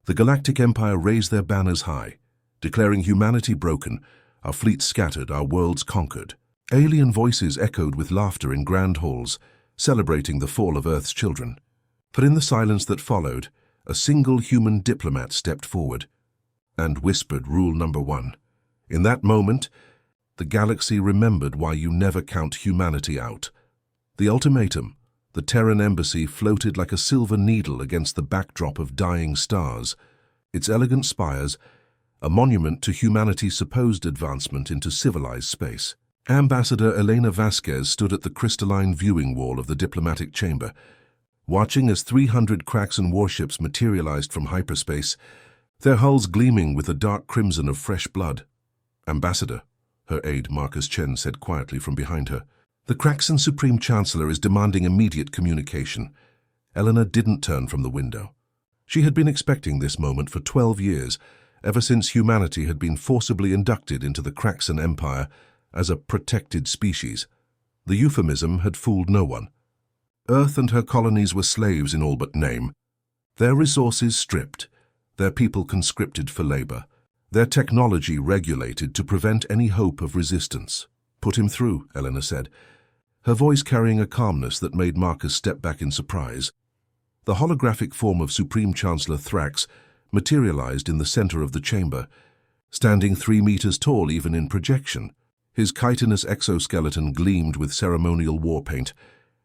The Galactic Empire raised their banners high, declaring humanity broken, our fleets scattered, our worlds conquered. Alien voices echoed with laughter in grand halls, celebrating the fall of Earth's children. But in the silence that followed, a single human diplomat stepped forward and whispered Rule Number 1. In that moment, the galaxy remembered why you never count humanity out. The ultimatum, the Terran embassy, floated like a silver needle against the backdrop of dying stars, its elegant spires a monument to humanity's supposed advancement into civilized space. Ambassador Elena Vasquez stood at the crystalline viewing wall of the diplomatic chamber, watching as 300 Craxan warships materialized from hyperspace, their hulls gleaming with a dark crimson of fresh blood. "Ambassador," her aide Marcus Chen said quietly from behind her, "the Craxan Supreme Chancellor is demanding immediate communication." Elena didn't turn from the window. She had been expecting this moment for 12 years, ever since humanity had been forcibly inducted into the Craxan Empire as a protected species. The euphemism had fooled no one. Earth and her colonies were slaves in all but name. Their resources stripped, their people conscripted for labor, their technology regulated to prevent any hope of resistance. "Put him through," Elena said, her voice carrying a calmness that made Marcus step back in surprise. The holographic form of Supreme Chancellor Thrax materialized in the center of the chamber, standing 3 meters tall even in projection. His chitinous exoskeleton gleamed with ceremonial war paint,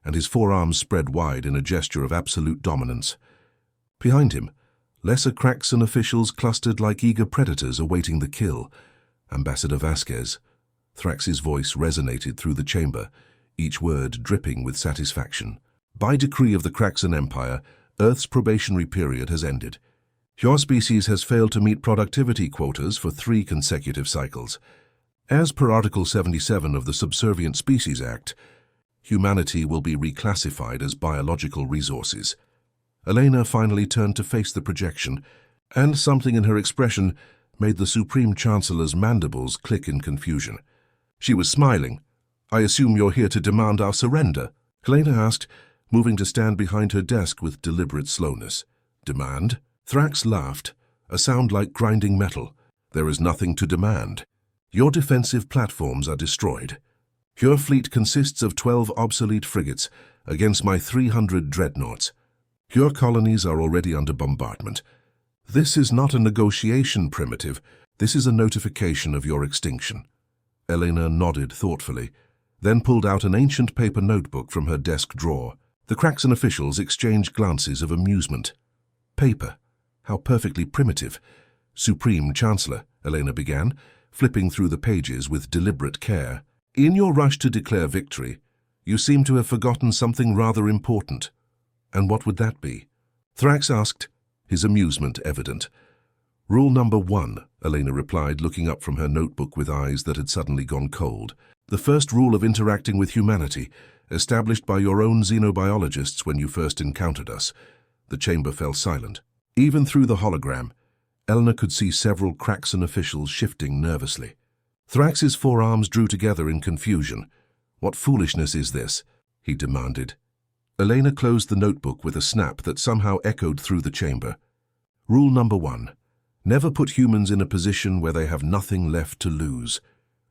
and his forearms spread wide in a gesture of absolute dominance. Behind him, lesser Craxan officials clustered like eager predators awaiting the kill. "Ambassador Vasquez." Thrax's voice resonated through the chamber, each word dripping with satisfaction. "By decree of the Craxan Empire, Earth's probationary period has ended. Your species has failed to meet productivity quotas for 3 consecutive cycles. As per Article 77 of the Subservient Species Act, humanity will be reclassified as biological resources." Elena finally turned to face the projection, and something in her expression made the Supreme Chancellor's mandibles click in confusion. She was smiling. "I assume you're here to demand our surrender?" Elena asked, moving to stand behind her desk with deliberate slowness. "Demand?" Thrax laughed, a sound like grinding metal. "There is nothing to demand. Your defensive platforms are destroyed. Your fleet consists of 12 obsolete frigates against my 300 dreadnoughts. Your colonies are already under bombardment. This is not a negotiation, Primitive. This is a notification of your extinction." Elena nodded thoughtfully, then pulled out an ancient paper notebook from her desk drawer. The Craxan officials exchanged glances of amusement. "Paper? How perfectly primitive." "Supreme Chancellor," Elena began, flipping through the pages with deliberate care. "In your rush to declare victory, you seem to have forgotten something rather important." "And what would that be?" Thrax asked, his amusement evident. "Rule Number 1, Elena replied, looking up from her notebook with eyes that had suddenly gone cold. "The first rule of interacting with humanity, established by your own xenobiologists when you first encountered us." The chamber fell silent. Even through the hologram, Elena could see several Craxan officials shifting nervously. Thrax's forearms drew together in confusion. "What foolishness is this?" he demanded. Elena closed the notebook with a snap that somehow echoed through the chamber. "Rule Number 1. Never put humans in a position where they have nothing left to lose."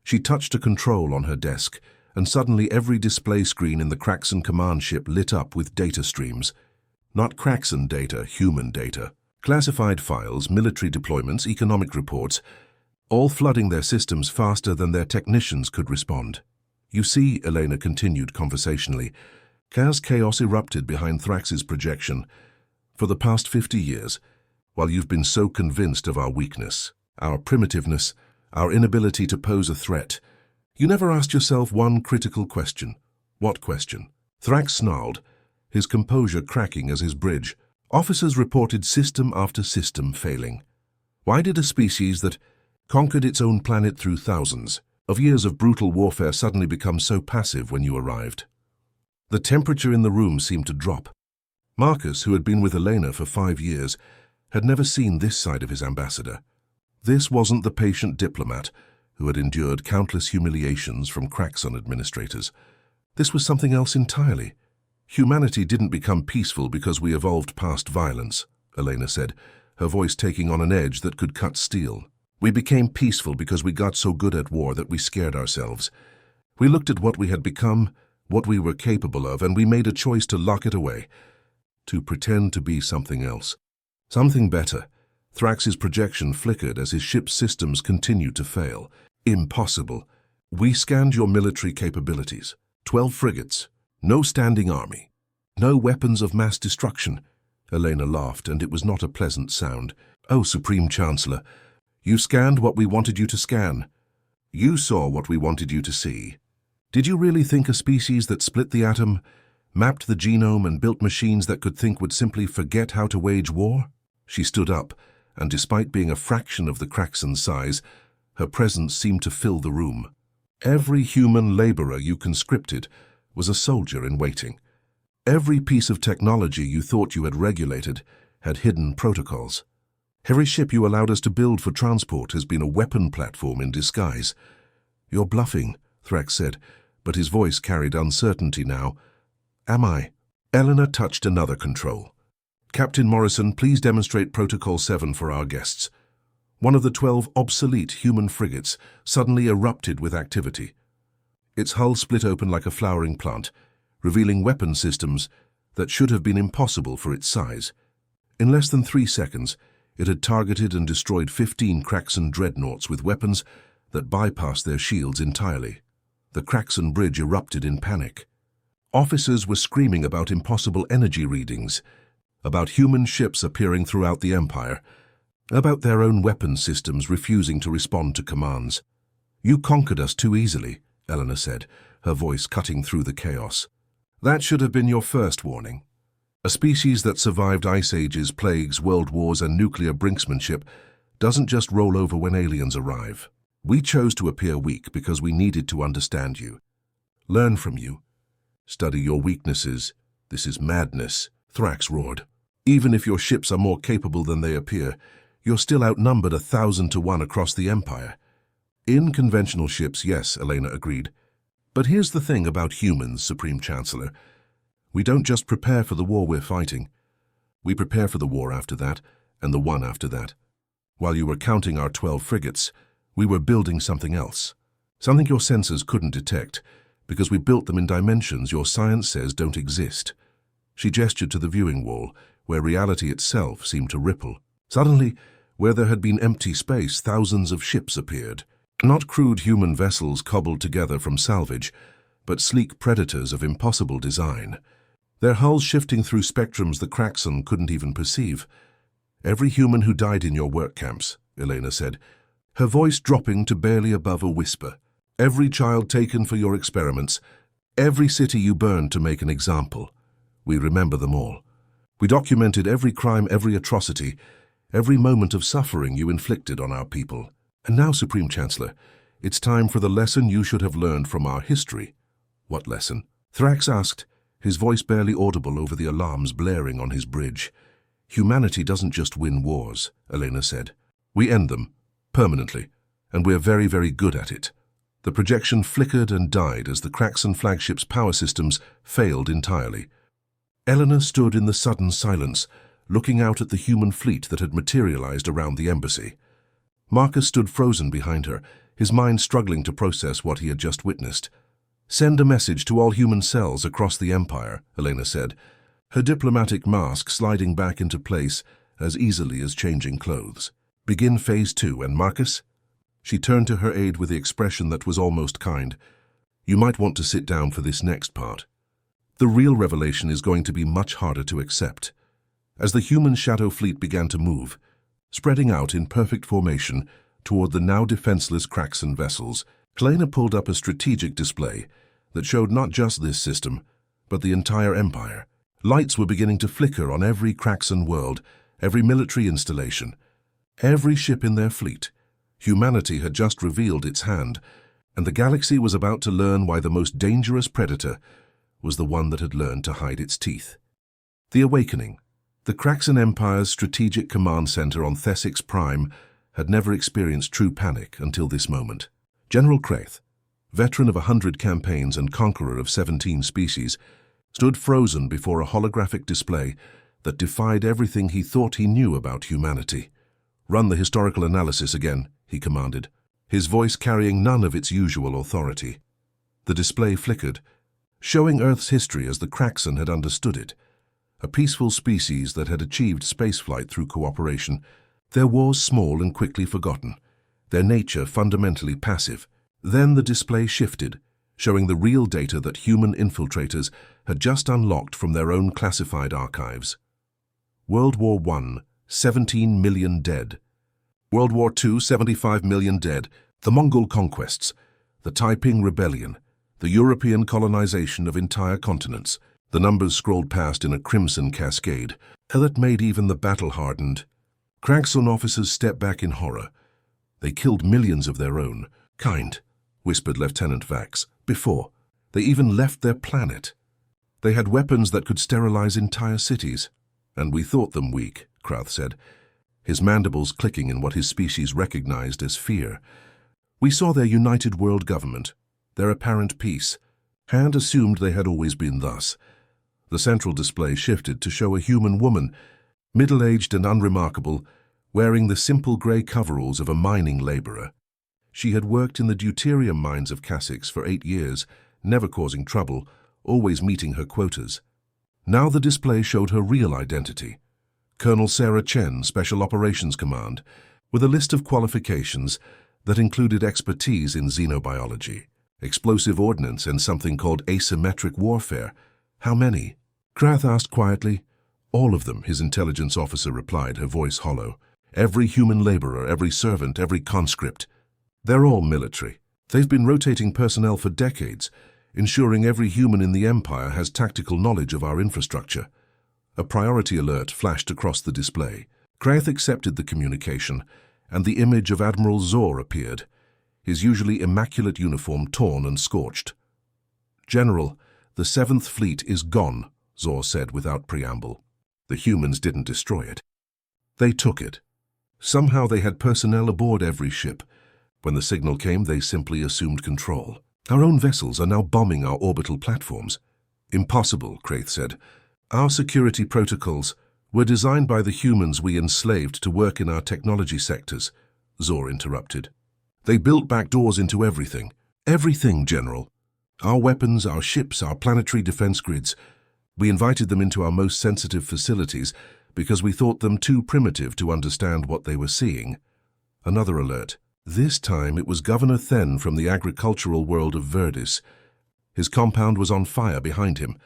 She touched a control on her desk, and suddenly every display screen in the Craxan command ship lit up with data streams. Not Craxan data, human data. Classified files, military deployments, economic reports, all flooding their systems faster than their technicians could respond. "You see," Elena continued conversationally, as chaos erupted behind Thrax's projection. "For the past 50 years, while you've been so convinced of our weakness, our primitiveness, our inability to pose a threat, you never asked yourself one critical question." "What question?" Thrax snarled, his composure cracking as his bridge. Officers reported system after system failing. Why did a species that conquered its own planet through thousands of years of brutal warfare suddenly become so passive when you arrived? The temperature in the room seemed to drop. Marcus, who had been with Elena for 5 years, had never seen this side of his ambassador. This wasn't the patient diplomat who had endured countless humiliations from Craxan administrators. This was something else entirely. "Humanity didn't become peaceful because we evolved past violence," Elena said, her voice taking on an edge that could cut steel. "We became peaceful because we got so good at war that we scared ourselves. We looked at what we had become, what we were capable of, and we made a choice to lock it away, to pretend to be something else. Something better." Thrax's projection flickered as his ship's systems continued to fail. "Impossible. We scanned your military capabilities. 12 frigates. No standing army. No weapons of mass destruction." Elena laughed, and it was not a pleasant sound. "Oh, Supreme Chancellor, you scanned what we wanted you to scan. You saw what we wanted you to see. Did you really think a species that split the atom, mapped the genome, and built machines that could think would simply forget how to wage war?" She stood up, and despite being a fraction of the Craxon's size, her presence seemed to fill the room. "Every human laborer you conscripted was a soldier in waiting. Every piece of technology you thought you had regulated had hidden protocols. Every ship you allowed us to build for transport has been a weapon platform in disguise." "You're bluffing," Thrax said, but his voice carried uncertainty now. "Am I?" Eleanor touched another control. "Captain Morrison, please demonstrate Protocol 7 for our guests." One of the 12 obsolete human frigates suddenly erupted with activity. Its hull split open like a flowering plant, revealing weapon systems that should have been impossible for its size. In less than 3 seconds, it had targeted and destroyed 15 Craxon dreadnoughts with weapons that bypassed their shields entirely. The Craxon bridge erupted in panic. Officers were screaming about impossible energy readings, about human ships appearing throughout the Empire, about their own weapon systems refusing to respond to commands. "You conquered us too easily," Eleanor said, her voice cutting through the chaos. "That should have been your first warning. A species that survived ice ages, plagues, world wars, and nuclear brinksmanship doesn't just roll over when aliens arrive. We chose to appear weak because we needed to understand you, learn from you, study your weaknesses. This is madness," Thrax roared. "Even if your ships are more capable than they appear, you're still outnumbered 1,000 to 1 across the Empire." "In conventional ships, yes," Elena agreed. "But here's the thing about humans, Supreme Chancellor. We don't just prepare for the war we're fighting. We prepare for the war after that, and the one after that. While you were counting our 12 frigates, we were building something else. Something your sensors couldn't detect, because we built them in dimensions your science says don't exist." She gestured to the viewing wall, where reality itself seemed to ripple. Suddenly, where there had been empty space, thousands of ships appeared. Not crude human vessels cobbled together from salvage, but sleek predators of impossible design. Their hulls shifting through spectrums the Craxon couldn't even perceive. "Every human who died in your work camps," Elena said, her voice dropping to barely above a whisper. "Every child taken for your experiments, every city you burned to make an example. We remember them all. We documented every crime, every atrocity, every moment of suffering you inflicted on our people. And now, Supreme Chancellor, it's time for the lesson you should have learned from our history." "What lesson?" Thrax asked, his voice barely audible over the alarms blaring on his bridge. "Humanity doesn't just win wars," Elena said. "We end them, permanently, and we're very, very good at it." The projection flickered and died as the Craxon flagship's power systems failed entirely. Eleanor stood in the sudden silence, looking out at the human fleet that had materialized around the embassy. Marcus stood frozen behind her, his mind struggling to process what he had just witnessed. "Send a message to all human cells across the Empire," Elena said, her diplomatic mask sliding back into place as easily as changing clothes. "Begin Phase 2, and Marcus?" She turned to her aide with the expression that was almost kind. "You might want to sit down for this next part. The real revelation is going to be much harder to accept." As the human shadow fleet began to move, spreading out in perfect formation toward the now defenseless Craxon vessels, Elena pulled up a strategic display that showed not just this system, but the entire Empire. Lights were beginning to flicker on every Craxon world, every military installation, every ship in their fleet. Humanity had just revealed its hand, and the galaxy was about to learn why the most dangerous predator was the one that had learned to hide its teeth. The Awakening. The Craxon Empire's strategic command center on Thesix Prime had never experienced true panic until this moment. General Kraith, veteran of 100 campaigns and conqueror of 17 species, stood frozen before a holographic display that defied everything he thought he knew about humanity. "Run the historical analysis again," he commanded, his voice carrying none of its usual authority. The display flickered, showing Earth's history as the Kraxon had understood it. A peaceful species that had achieved spaceflight through cooperation, their wars small and quickly forgotten, their nature fundamentally passive. Then the display shifted, showing the real data that human infiltrators had just unlocked from their own classified archives. World War I, 17 million dead. World War II, 75 million dead. The Mongol conquests, the Taiping Rebellion, the European colonization of entire continents. The numbers scrolled past in a crimson cascade that made even the battle-hardened Kraxon officers step back in horror. They killed millions of their own kind, whispered Lieutenant Vax, before. They even left their planet. They had weapons that could sterilize entire cities. And we thought them weak, Krath said, his mandibles clicking in what his species recognized as fear. We saw their united world government, their apparent peace, and assumed they had always been thus. The central display shifted to show a human woman, middle-aged and unremarkable, wearing the simple grey coveralls of a mining laborer. She had worked in the deuterium mines of Kasix for 8 years, never causing trouble, always meeting her quotas. Now the display showed her real identity. Colonel Sarah Chen, Special Operations Command, with a list of qualifications that included expertise in xenobiology, explosive ordnance, and something called asymmetric warfare. How many? Krath asked quietly. All of them, his intelligence officer replied, her voice hollow. Every human laborer, every servant, every conscript. They're all military. They've been rotating personnel for decades, ensuring every human in the Empire has tactical knowledge of our infrastructure. A priority alert flashed across the display. Krath accepted the communication, and the image of Admiral Zor appeared, his usually immaculate uniform torn and scorched. "General, the 7th Fleet is gone," Zor said without preamble. The humans didn't destroy it. They took it. Somehow they had personnel aboard every ship. When the signal came, they simply assumed control. "Our own vessels are now bombing our orbital platforms." "Impossible," Krath said. "Our security protocols were designed by the humans we enslaved to work in our technology sectors," Zor interrupted. "They built back doors into everything. Everything, General. Our weapons, our ships, our planetary defense grids. We invited them into our most sensitive facilities because we thought them too primitive to understand what they were seeing." Another alert. This time it was Governor Then from the agricultural world of Verdis. His compound was on fire behind him.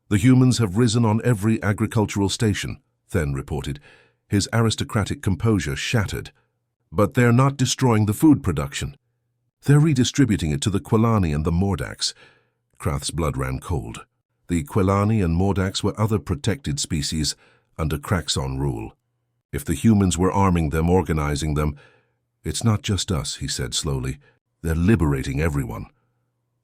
"The humans have risen on every agricultural station," Then reported, his aristocratic composure shattered. "But they're not destroying the food production. They're redistributing it to the Quelani and the Mordax." Krath's blood ran cold. The Quelani and Mordax were other protected species under Kraxon rule. If the humans were arming them, organizing them, "It's not just us," he said slowly. "They're liberating everyone."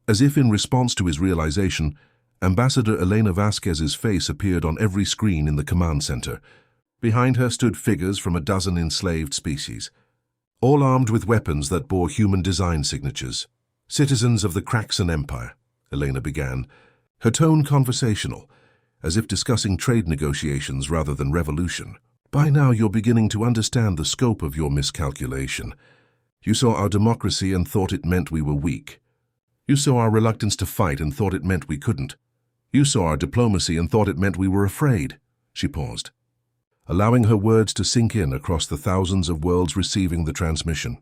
As if in response to his realization, Ambassador Elena Vasquez's face appeared on every screen in the command center. Behind her stood figures from a dozen enslaved species, all armed with weapons that bore human design signatures. "Citizens of the Kraxon Empire," Elena began, her tone conversational, as if discussing trade negotiations rather than revolution. "By now you're beginning to understand the scope of your miscalculation. You saw our democracy and thought it meant we were weak. You saw our reluctance to fight and thought it meant we couldn't. You saw our diplomacy and thought it meant we were afraid." She paused, allowing her words to sink in across the thousands of worlds receiving the transmission.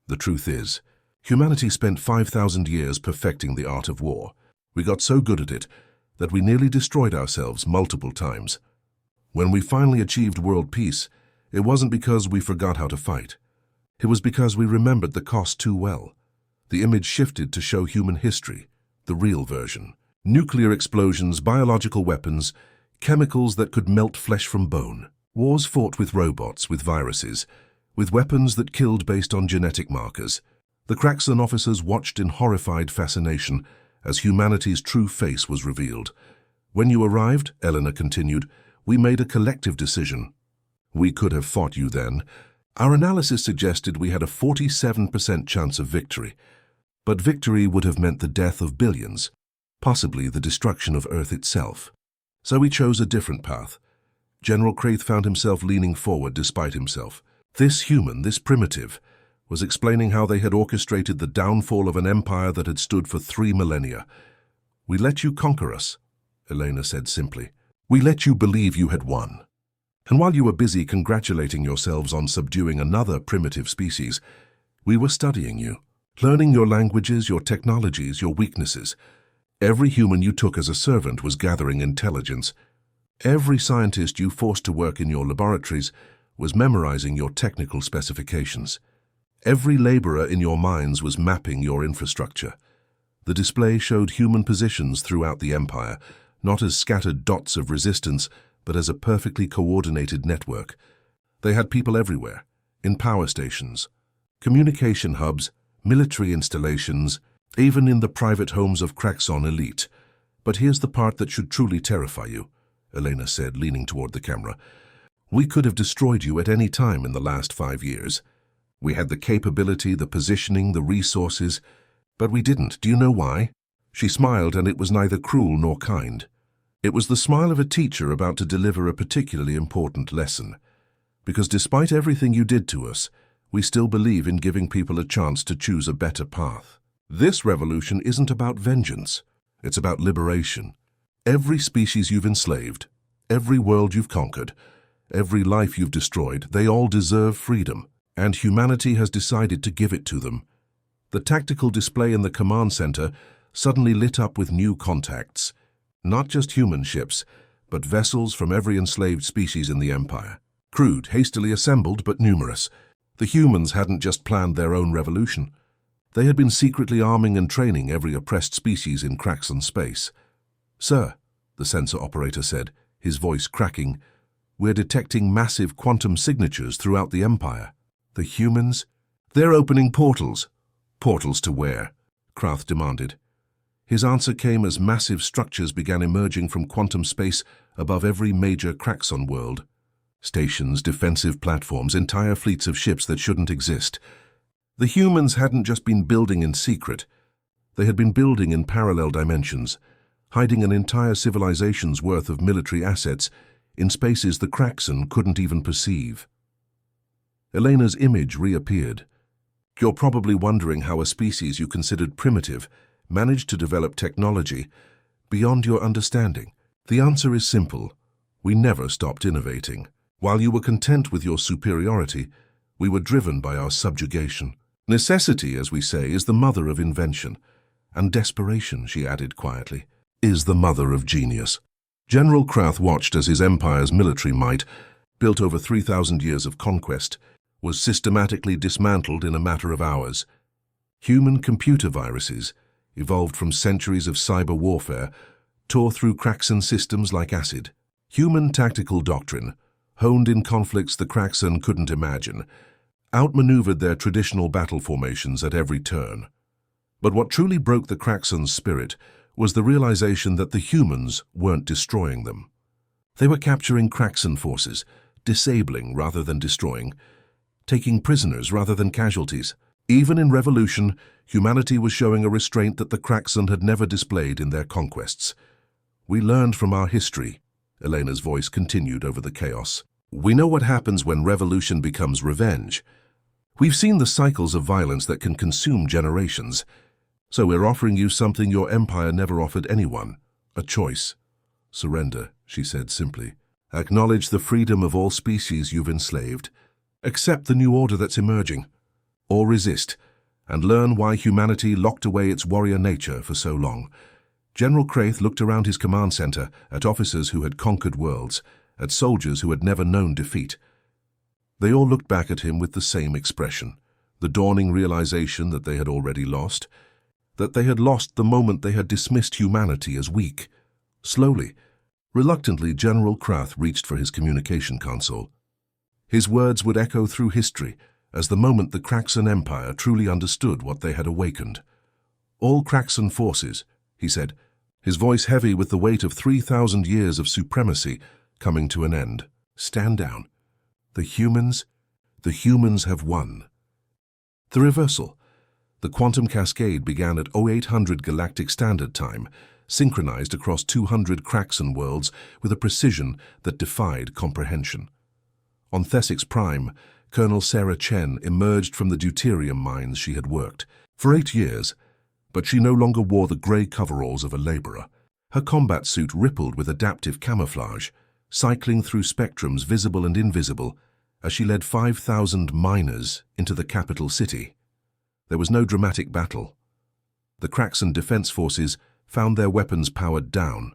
"The truth is, humanity spent 5,000 years perfecting the art of war. We got so good at it that we nearly destroyed ourselves multiple times. When we finally achieved world peace, it wasn't because we forgot how to fight. It was because we remembered the cost too well." The image shifted to show human history, the real version. Nuclear explosions, biological weapons, chemicals that could melt flesh from bone. Wars fought with robots, with viruses, with weapons that killed based on genetic markers. The Kraxon officers watched in horrified fascination as humanity's true face was revealed. "When you arrived," Eleanor continued, "we made a collective decision. We could have fought you then. Our analysis suggested we had a 47% chance of victory. But victory would have meant the death of billions, possibly the destruction of Earth itself. So we chose a different path. General Kraith found himself leaning forward despite himself. This human, this primitive, was explaining how they had orchestrated the downfall of an empire that had stood for 3 millennia. "We let you conquer us," Elena said simply. "We let you believe you had won. And while you were busy congratulating yourselves on subduing another primitive species, we were studying you, learning your languages, your technologies, your weaknesses. Every human you took as a servant was gathering intelligence. Every scientist you forced to work in your laboratories was memorizing your technical specifications. Every laborer in your mines was mapping your infrastructure. The display showed human positions throughout the empire, not as scattered dots of resistance, but as a perfectly coordinated network. They had people everywhere, in power stations, communication hubs, military installations, even in the private homes of Kraxon elite. But here's the part that should truly terrify you," Elena said, leaning toward the camera. "We could have destroyed you at any time in the last 5 years. We had the capability, the positioning, the resources, but we didn't. Do you know why?" She smiled, and it was neither cruel nor kind. It was the smile of a teacher about to deliver a particularly important lesson. "Because despite everything you did to us, we still believe in giving people a chance to choose a better path. This revolution isn't about vengeance. It's about liberation. Every species you've enslaved, every world you've conquered, every life you've destroyed, they all deserve freedom. And humanity has decided to give it to them." The tactical display in the command center suddenly lit up with new contacts. Not just human ships, but vessels from every enslaved species in the Empire. Crude, hastily assembled, but numerous. The humans hadn't just planned their own revolution. They had been secretly arming and training every oppressed species in Kraxon space. "Sir," the sensor operator said, his voice cracking, "we're detecting massive quantum signatures throughout the Empire." "The humans? They're opening portals." "Portals to where?" Krath demanded. His answer came as massive structures began emerging from quantum space above every major Kraxon world. Stations, defensive platforms, entire fleets of ships that shouldn't exist. The humans hadn't just been building in secret. They had been building in parallel dimensions, hiding an entire civilization's worth of military assets in spaces the Kraxon couldn't even perceive. Elena's image reappeared. "You're probably wondering how a species you considered primitive managed to develop technology beyond your understanding. The answer is simple. We never stopped innovating. While you were content with your superiority, we were driven by our subjugation. Necessity, as we say, is the mother of invention. And desperation," she added quietly, "is the mother of genius." General Krath watched as his empire's military might, built over 3,000 years of conquest, was systematically dismantled in a matter of hours. Human computer viruses, evolved from centuries of cyber warfare, tore through Kraxon systems like acid. Human tactical doctrine, honed in conflicts the Kraxon couldn't imagine, outmaneuvered their traditional battle formations at every turn. But what truly broke the Kraxon's spirit was the realization that the humans weren't destroying them. They were capturing Kraxon forces, disabling rather than destroying, taking prisoners rather than casualties. Even in revolution, humanity was showing a restraint that the Kraxon had never displayed in their conquests. "We learned from our history," Elena's voice continued over the chaos. "We know what happens when revolution becomes revenge. We've seen the cycles of violence that can consume generations. So we're offering you something your empire never offered anyone, a choice. Surrender," she said simply. "Acknowledge the freedom of all species you've enslaved. Accept the new order that's emerging, or resist, and learn why humanity locked away its warrior nature for so long." General Kraith looked around his command center at officers who had conquered worlds, at soldiers who had never known defeat. They all looked back at him with the same expression, the dawning realization that they had already lost, that they had lost the moment they had dismissed humanity as weak. Slowly, reluctantly, General Krath reached for his communication console. His words would echo through history as the moment the Kraxon Empire truly understood what they had awakened. "All Kraxon forces," he said, his voice heavy with the weight of 3,000 years of supremacy coming to an end. "Stand down. The humans have won." The reversal. The quantum cascade began at 0800 Galactic Standard Time, synchronized across 200 Kraxan worlds with a precision that defied comprehension. On Thesix Prime, Colonel Sarah Chen emerged from the deuterium mines she had worked for 8 years, but she no longer wore the grey coveralls of a laborer. Her combat suit rippled with adaptive camouflage, cycling through spectrums visible and invisible as she led 5,000 miners into the capital city. There was no dramatic battle. The Kraxan defense forces found their weapons powered down,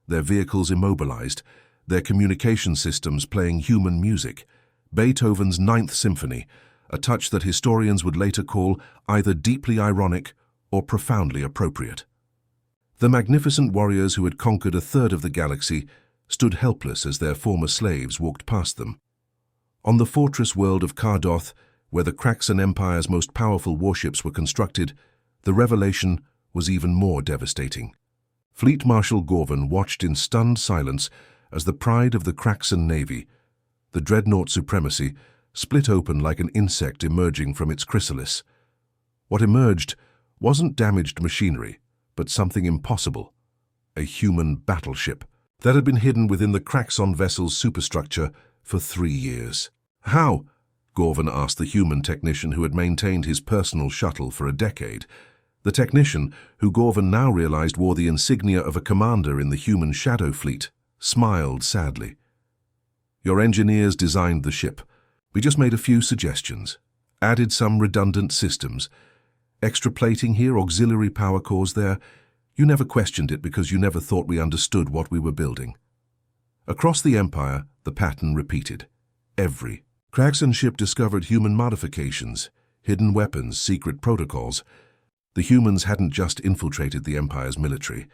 their vehicles immobilized, their communication systems playing human music, Beethoven's Ninth Symphony, a touch that historians would later call either deeply ironic or profoundly appropriate. The magnificent warriors who had conquered a third of the galaxy stood helpless as their former slaves walked past them. On the fortress world of Cardoth, where the Kraxan Empire's most powerful warships were constructed, the revelation was even more devastating. Fleet Marshal Gorvan watched in stunned silence as the pride of the Kraxan Navy, the dreadnought Supremacy, split open like an insect emerging from its chrysalis. What emerged wasn't damaged machinery, but something impossible, a human battleship that had been hidden within the Kraxan vessel's superstructure for 3 years. How? Gorvan asked the human technician who had maintained his personal shuttle for a decade. The technician, who Gorvan now realized wore the insignia of a commander in the human shadow fleet, smiled sadly. Your engineers designed the ship. We just made a few suggestions, added some redundant systems. Extra plating here, auxiliary power cores there. You never questioned it because you never thought we understood what we were building. Across the Empire, the pattern repeated. Every Kraxan ship discovered human modifications, hidden weapons, secret protocols. The humans hadn't just infiltrated the Empire's military.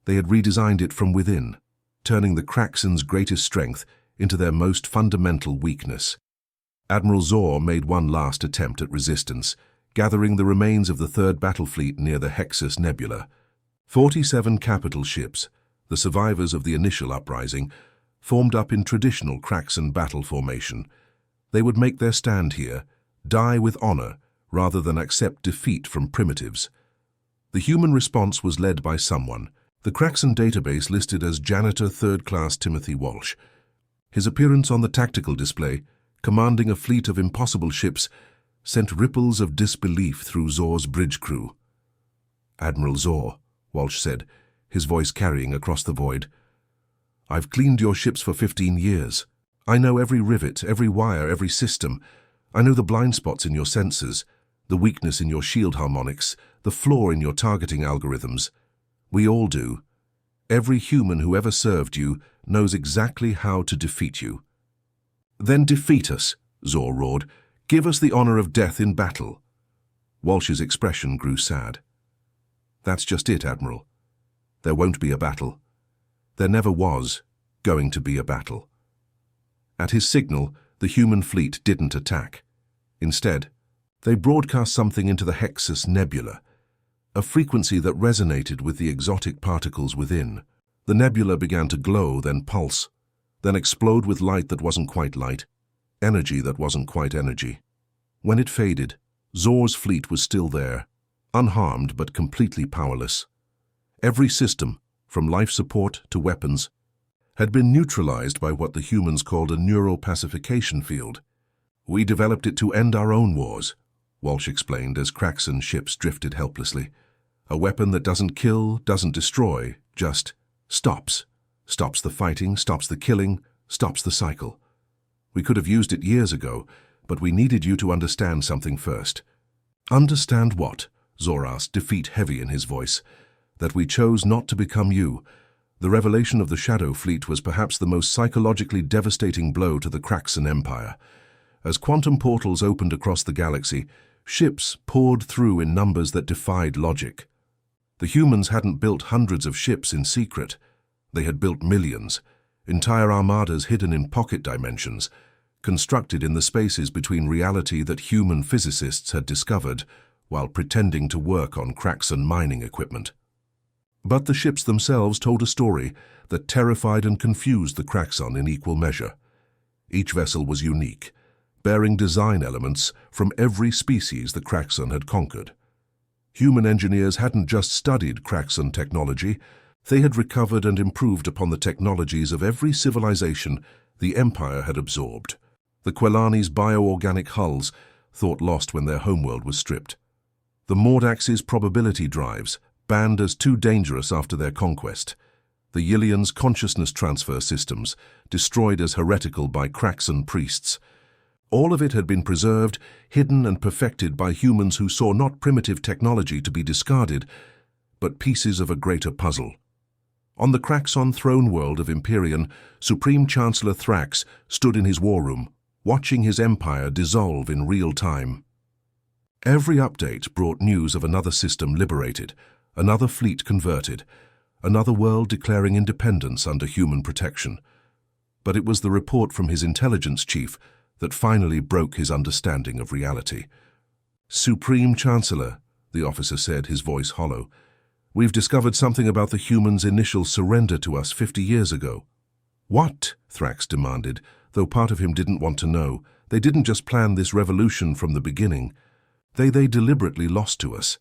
They had redesigned it from within, turning the Kraxans' greatest strength into their most fundamental weakness. Admiral Zor made one last attempt at resistance, gathering the remains of the Third Battle Fleet near the Hexus Nebula. 47 capital ships, the survivors of the initial uprising, formed up in traditional Kraxan battle formation. They would make their stand here, die with honor, rather than accept defeat from primitives. The human response was led by someone. The Kraxan database listed as Janitor Third Class Timothy Walsh. His appearance on the tactical display, commanding a fleet of impossible ships, sent ripples of disbelief through Zor's bridge crew. Admiral Zor, Walsh said, his voice carrying across the void. I've cleaned your ships for 15 years. I know every rivet, every wire, every system. I know the blind spots in your sensors, the weakness in your shield harmonics, the flaw in your targeting algorithms. We all do. Every human who ever served you knows exactly how to defeat you. Then defeat us, Zor roared. Give us the honor of death in battle. Walsh's expression grew sad. That's just it, Admiral. There won't be a battle. There never was going to be a battle. At his signal, the human fleet didn't attack. Instead, they broadcast something into the Hexus Nebula, a frequency that resonated with the exotic particles within. The nebula began to glow, then pulse, then explode with light that wasn't quite light, energy that wasn't quite energy. When it faded, Zor's fleet was still there, unharmed but completely powerless. Every system, from life support to weapons, had been neutralized by what the humans called a neural pacification field. We developed it to end our own wars, Walsh explained as Kraxan ships drifted helplessly. A weapon that doesn't kill, doesn't destroy, just stops. Stops the fighting, stops the killing, stops the cycle. We could have used it years ago, but we needed you to understand something first. Understand what? Zor asked, defeat heavy in his voice. That we chose not to become you. The revelation of the Shadow Fleet was perhaps the most psychologically devastating blow to the Kraxan Empire. As quantum portals opened across the galaxy, ships poured through in numbers that defied logic. The humans hadn't built hundreds of ships in secret. They had built millions, entire armadas hidden in pocket dimensions, constructed in the spaces between reality that human physicists had discovered while pretending to work on Kraxan mining equipment. But the ships themselves told a story that terrified and confused the Kraxan in equal measure. Each vessel was unique, bearing design elements from every species the Kraxan had conquered. Human engineers hadn't just studied Kraxan technology, They had recovered and improved upon the technologies of every civilization the Empire had absorbed. The colonies' bioorganic hulls, thought lost when their homeworld was stripped. The Mordax's probability drives, banned as too dangerous after their conquest. The Yilians' consciousness transfer systems, destroyed as heretical by Kraxan priests. All of it had been preserved, hidden and perfected by humans who saw not primitive technology to be discarded, but pieces of a greater puzzle. On the Kraxon throne world of Empyrean, Supreme Chancellor Thrax stood in his war room, watching his empire dissolve in real time. Every update brought news of another system liberated, another fleet converted, another world declaring independence under human protection. But it was the report from his intelligence chief that finally broke his understanding of reality. "Supreme Chancellor," the officer said, his voice hollow, "we've discovered something about the humans' initial surrender to us 50 years ago." "What?" Thrax demanded, though part of him didn't want to know. They didn't just plan this revolution from the beginning. They deliberately lost to us.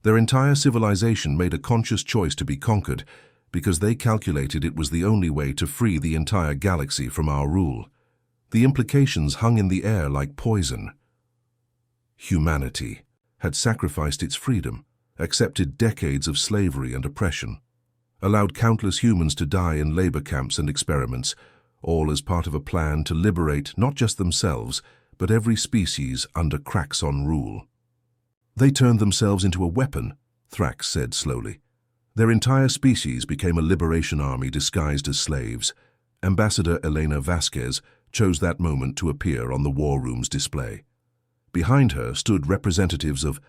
Their entire civilization made a conscious choice to be conquered because they calculated it was the only way to free the entire galaxy from our rule. The implications hung in the air like poison. Humanity had sacrificed its freedom, accepted decades of slavery and oppression, allowed countless humans to die in labor camps and experiments, all as part of a plan to liberate not just themselves, but every species under Kraxon rule. "They turned themselves into a weapon," Thrax said slowly. "Their entire species became a liberation army disguised as slaves." Ambassador Elena Vasquez chose that moment to appear on the war room's display. Behind her stood representatives of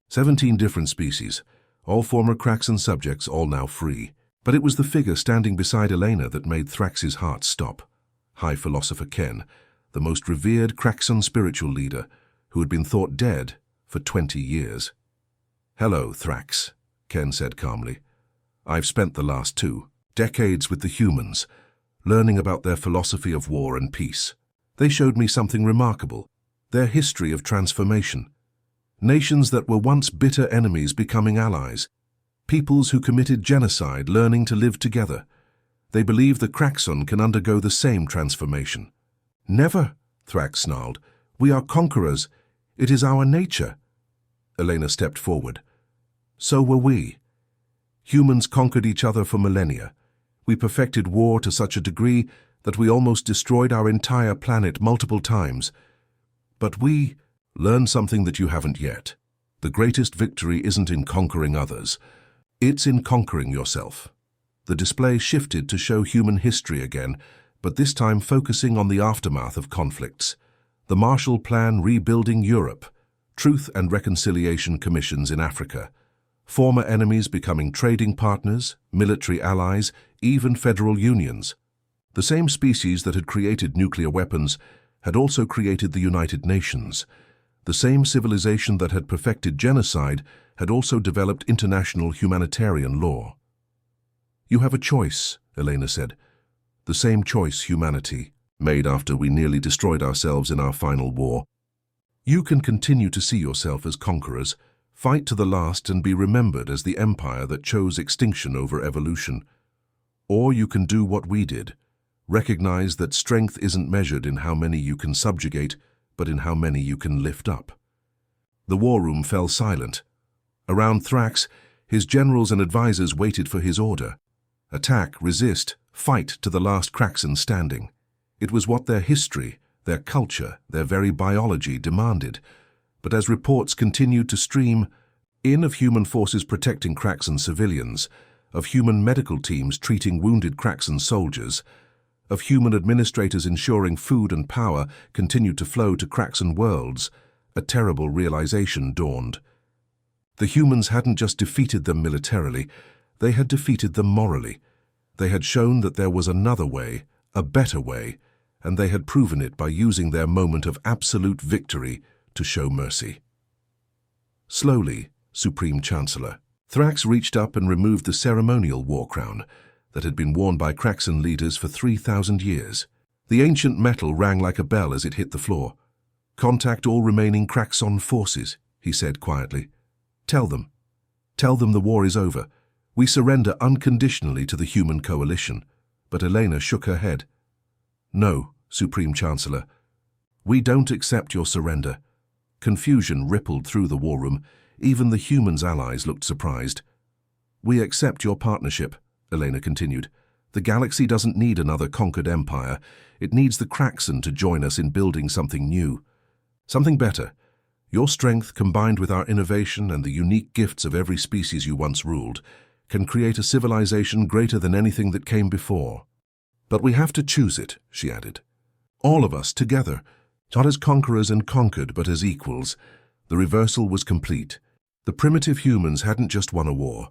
17 different species, all former Kraxan subjects, all now free. But it was the figure standing beside Elena that made Thrax's heart stop. High Philosopher Ken, the most revered Kraxan spiritual leader, who had been thought dead for 20 years. "Hello, Thrax," Ken said calmly. "I've spent the last 2 decades with the humans, learning about their philosophy of war and peace. They showed me something remarkable, their history of transformation. Nations that were once bitter enemies becoming allies. Peoples who committed genocide learning to live together. They believe the Kraxon can undergo the same transformation." "Never," Thrax snarled. "We are conquerors. It is our nature." Elena stepped forward. "So were we. Humans conquered each other for millennia. We perfected war to such a degree that we almost destroyed our entire planet multiple times. But we learned something that you haven't yet. The greatest victory isn't in conquering others. It's in conquering yourself." The display shifted to show human history again, but this time focusing on the aftermath of conflicts. The Marshall Plan rebuilding Europe, Truth and Reconciliation Commissions in Africa, former enemies becoming trading partners, military allies, even federal unions. The same species that had created nuclear weapons had also created the United Nations. The same civilization that had perfected genocide had also developed international humanitarian law. "You have a choice," Elena said. "The same choice humanity made after we nearly destroyed ourselves in our final war. You can continue to see yourself as conquerors, fight to the last and be remembered as the empire that chose extinction over evolution. Or you can do what we did, recognize that strength isn't measured in how many you can subjugate, but in how many you can lift up." The war room fell silent. Around Thrax, his generals and advisors waited for his order. Attack, resist, fight to the last Kraxan standing. It was what their history, their culture, their very biology demanded. But as reports continued to stream in of human forces protecting Kraxan civilians, of human medical teams treating wounded Kraxan soldiers, of human administrators ensuring food and power continued to flow to Kraxan worlds, a terrible realization dawned. The humans hadn't just defeated them militarily, they had defeated them morally. They had shown that there was another way, a better way, and they had proven it by using their moment of absolute victory to show mercy. Slowly, Supreme Chancellor, Thrax reached up and removed the ceremonial war crown that had been worn by Kraxan leaders for 3,000 years. The ancient metal rang like a bell as it hit the floor. "Contact all remaining Kraxon forces," he said quietly. Tell them the war is over. We surrender unconditionally to the human coalition. But Elena shook her head. No, Supreme Chancellor. We don't accept your surrender. Confusion rippled through the war room. Even the humans' allies looked surprised. We accept your partnership, Elena continued. The galaxy doesn't need another conquered empire. It needs the Craxon to join us in building something new. Something better. Your strength, combined with our innovation and the unique gifts of every species you once ruled, can create a civilization greater than anything that came before. But we have to choose it, she added. All of us together, not as conquerors and conquered, but as equals. The reversal was complete. The primitive humans hadn't just won a war.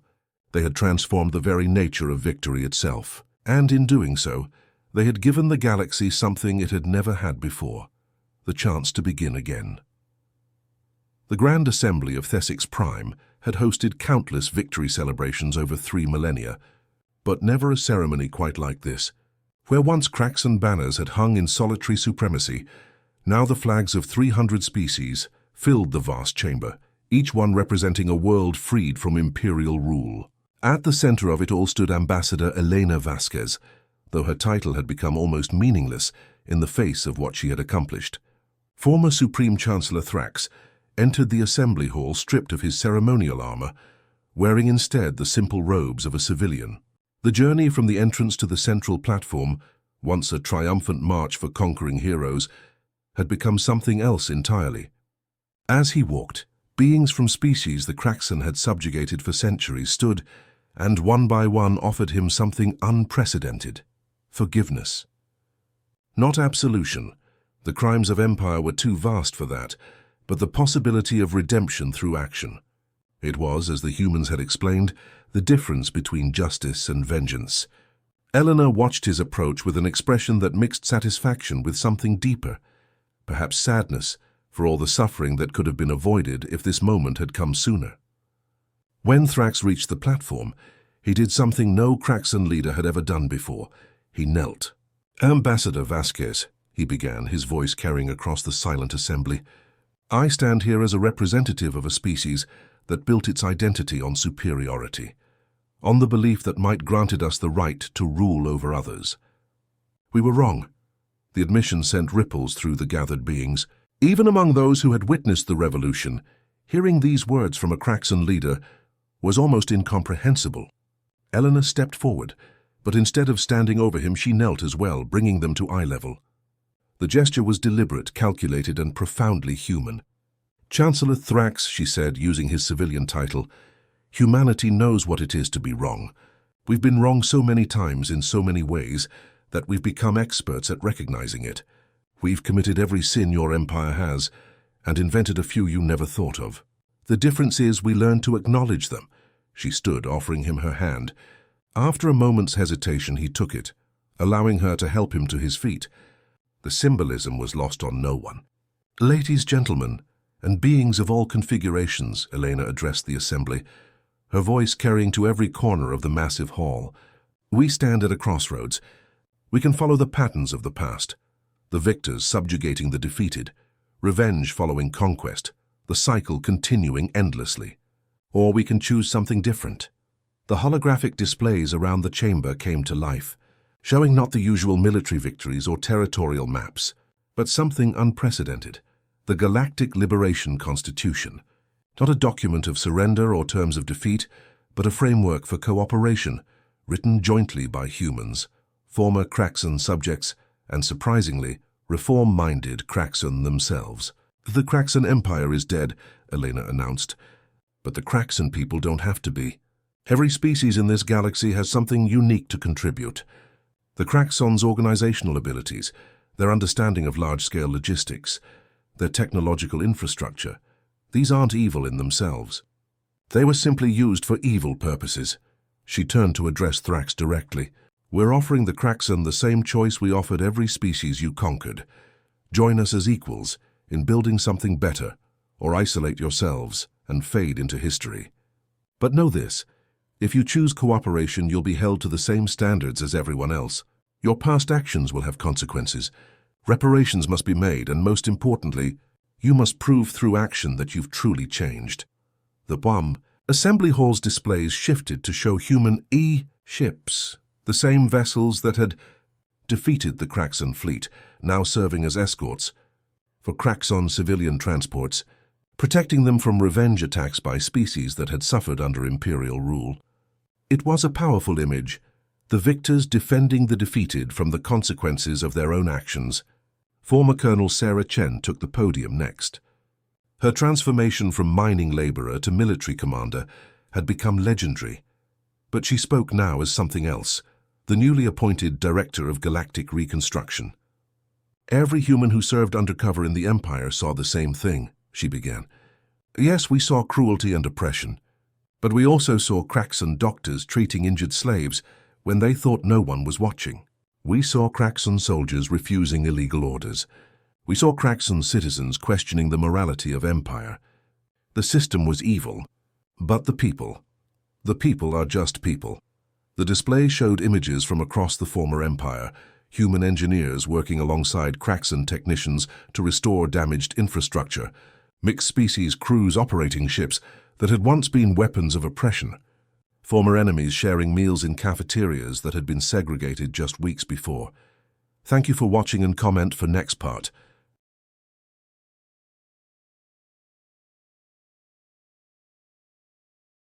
They had transformed the very nature of victory itself. And in doing so, they had given the galaxy something it had never had before, the chance to begin again. The Grand Assembly of Thesix Prime had hosted countless victory celebrations over 3 millennia, but never a ceremony quite like this. Where once Craxon banners had hung in solitary supremacy, now the flags of 300 species filled the vast chamber, each one representing a world freed from imperial rule. At the center of it all stood Ambassador Elena Vasquez, though her title had become almost meaningless in the face of what she had accomplished. Former Supreme Chancellor Thrax entered the assembly hall stripped of his ceremonial armor, wearing instead the simple robes of a civilian. The journey from the entrance to the central platform, once a triumphant march for conquering heroes, had become something else entirely. As he walked, beings from species the Craxon had subjugated for centuries stood, and one by one offered him something unprecedented: forgiveness. Not absolution. The crimes of empire were too vast for that, but the possibility of redemption through action. It was, as the humans had explained, the difference between justice and vengeance. Eleanor watched his approach with an expression that mixed satisfaction with something deeper, perhaps sadness for all the suffering that could have been avoided if this moment had come sooner. When Thrax reached the platform, he did something no Craxon leader had ever done before. He knelt. "Ambassador Vasquez," he began, his voice carrying across the silent assembly, "I stand here as a representative of a species that built its identity on superiority, on the belief that might granted us the right to rule over others. We were wrong." The admission sent ripples through the gathered beings. Even among those who had witnessed the revolution, hearing these words from a Craxon leader was almost incomprehensible. Eleanor stepped forward, but instead of standing over him, she knelt as well, bringing them to eye level. The gesture was deliberate, calculated, and profoundly human. "Chancellor Thrax," she said, using his civilian title, "humanity knows what it is to be wrong. We've been wrong so many times in so many ways that we've become experts at recognizing it. We've committed every sin your empire has, and invented a few you never thought of. The difference is we learn to acknowledge them." She stood, offering him her hand. After a moment's hesitation, he took it, allowing her to help him to his feet. The symbolism was lost on no one. "Ladies, gentlemen, and beings of all configurations," Elena addressed the assembly, her voice carrying to every corner of the massive hall. "We stand at a crossroads. We can follow the patterns of the past, the victors subjugating the defeated, revenge following conquest, the cycle continuing endlessly. Or we can choose something different." The holographic displays around the chamber came to life, showing not the usual military victories or territorial maps, but something unprecedented: the Galactic Liberation Constitution. Not a document of surrender or terms of defeat, but a framework for cooperation, written jointly by humans, former Craxon subjects, and surprisingly, reform-minded Craxon themselves. "The Craxon Empire is dead," Elena announced. "But the Craxon people don't have to be. Every species in this galaxy has something unique to contribute. The Craxon's organizational abilities, their understanding of large-scale logistics, their technological infrastructure, these aren't evil in themselves. They were simply used for evil purposes." She turned to address Thrax directly. "We're offering the Craxon the same choice we offered every species you conquered. Join us as equals in building something better, or isolate yourselves and fade into history. But know this: if you choose cooperation, you'll be held to the same standards as everyone else. Your past actions will have consequences. Reparations must be made, and most importantly, you must prove through action that you've truly changed." The bomb, Assembly hall's displays shifted to show human E-ships, the same vessels that had defeated the Kraxon fleet, now serving as escorts for Kraxon civilian transports, protecting them from revenge attacks by species that had suffered under Imperial rule. It was a powerful image, the victors defending the defeated from the consequences of their own actions. Former Colonel Sarah Chen took the podium next. Her transformation from mining laborer to military commander had become legendary, but she spoke now as something else, the newly appointed Director of Galactic Reconstruction. Every human who served undercover in the Empire saw the same thing, she began. Yes, we saw cruelty and oppression, but we also saw Kraxon doctors treating injured slaves when they thought no one was watching. We saw Kraxon soldiers refusing illegal orders. We saw Kraxon citizens questioning the morality of Empire. The system was evil, but the people are just people. The display showed images from across the former Empire, human engineers working alongside Kraxon technicians to restore damaged infrastructure, mixed-species crews operating ships that had once been weapons of oppression, former enemies sharing meals in cafeterias that had been segregated just weeks before. Thank you for watching and comment for next part.